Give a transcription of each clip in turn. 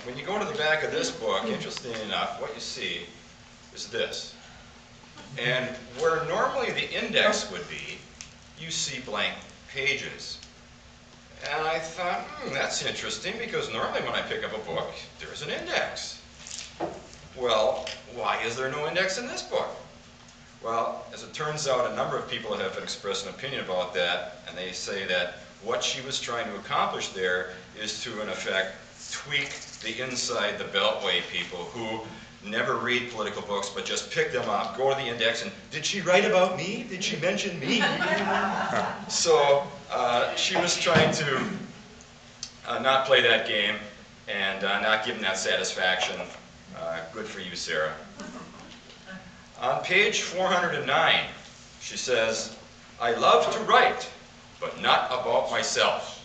when you go to the back of this book, interestingly enough, what you see is this. And where normally the index would be, you see blank pages. And I thought, that's interesting, because normally when I pick up a book, there's an index. Well, why is there no index in this book? Well, as it turns out, a number of people have expressed an opinion about that, and they say that what she was trying to accomplish there is to, in effect, tweak the inside the Beltway people who never read political books, but just pick them up, go to the index, and did she write about me? Did she mention me? So she was trying to not play that game and not give them that satisfaction. Good for you, Sarah. On page 409, she says, I love to write, but not about myself.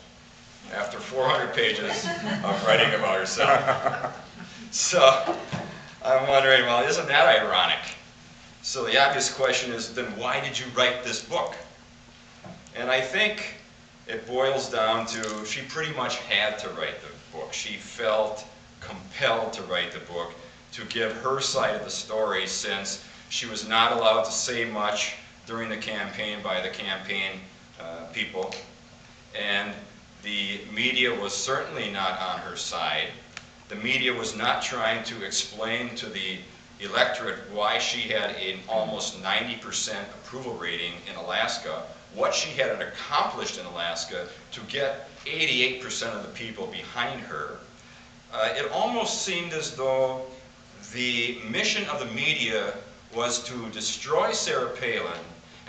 After 400 pages of writing about herself. So I'm wondering, well, isn't that ironic? So the obvious question is, then why did you write this book? And I think it boils down to, she pretty much had to write the book. She felt compelled to write the book to give her side of the story, since she was not allowed to say much during the campaign by the campaign people. And the media was certainly not on her side. The media was not trying to explain to the electorate why she had an almost 90% approval rating in Alaska, what she had accomplished in Alaska to get 88% of the people behind her. It almost seemed as though the mission of the media was to destroy Sarah Palin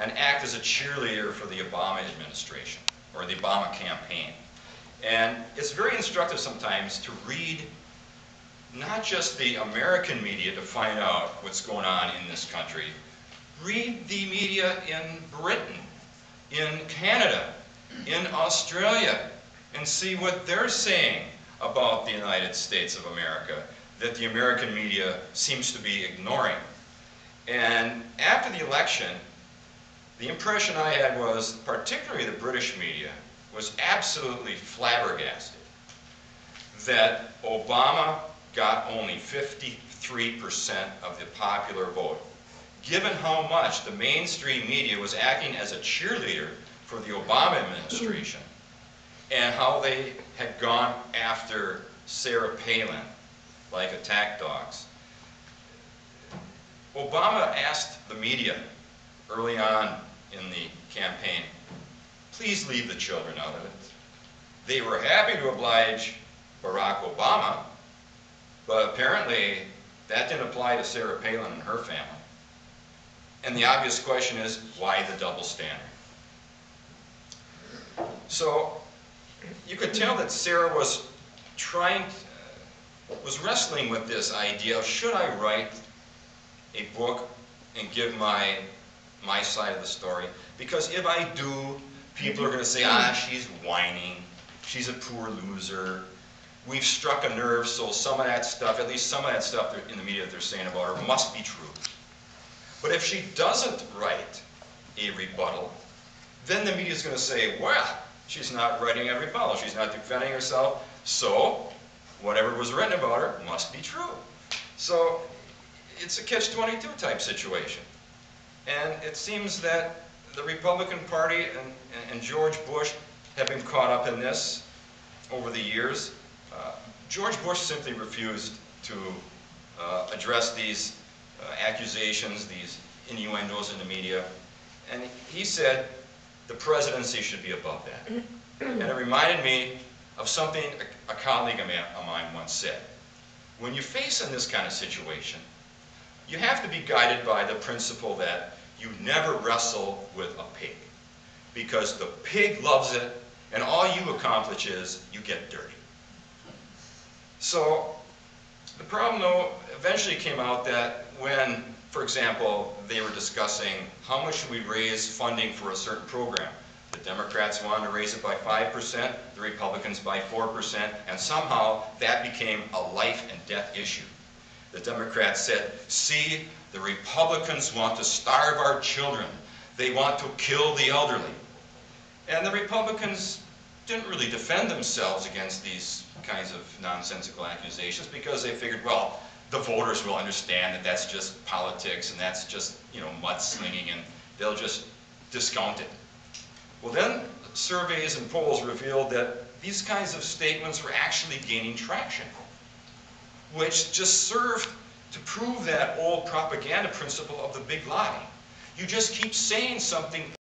and act as a cheerleader for the Obama administration, or the Obama campaign. And it's very instructive sometimes to read not just the American media to find out what's going on in this country. Read the media in Britain, in Canada, in Australia, and see what they're saying about the United States of America that the American media seems to be ignoring. And after the election, the impression I had was, particularly the British media, was absolutely flabbergasted that Obama got only 53% of the popular vote, given how much the mainstream media was acting as a cheerleader for the Obama administration, and how they had gone after Sarah Palin like attack dogs. Obama asked the media early on in the campaign, please leave the children out of it. They were happy to oblige Barack Obama, but apparently that didn't apply to Sarah Palin and her family. And the obvious question is, why the double standard? So you could tell that Sarah was wrestling with this idea of, should I write a book and give my side of the story? Because if I do, people are going to say, she's whining, she's a poor loser, we've struck a nerve, so some of that stuff, at least some of that stuff in the media that they're saying about her must be true. But if she doesn't write a rebuttal, then the media is going to say, well, she's not writing a rebuttal, she's not defending herself, so whatever was written about her must be true. So it's a catch-22 type situation. And it seems that the Republican Party and George Bush have been caught up in this over the years. George Bush simply refused to address these accusations, these innuendos in the media. And he said the presidency should be above that. And it reminded me of something a colleague of mine once said. When you face in this kind of situation, you have to be guided by the principle that you never wrestle with a pig, because the pig loves it, and all you accomplish is you get dirty. So the problem, though, eventually came out that when, for example, they were discussing how much should we raise funding for a certain program. The Democrats wanted to raise it by 5%, the Republicans by 4%, and somehow that became a life and death issue. The Democrats said, see, the Republicans want to starve our children. They want to kill the elderly. And the Republicans didn't really defend themselves against these kinds of nonsensical accusations because they figured, well, the voters will understand that that's just politics and that's just, you know, mudslinging, and they'll just discount it. Well, then surveys and polls revealed that these kinds of statements were actually gaining traction, which just served to prove that old propaganda principle of the big lie. You just keep saying something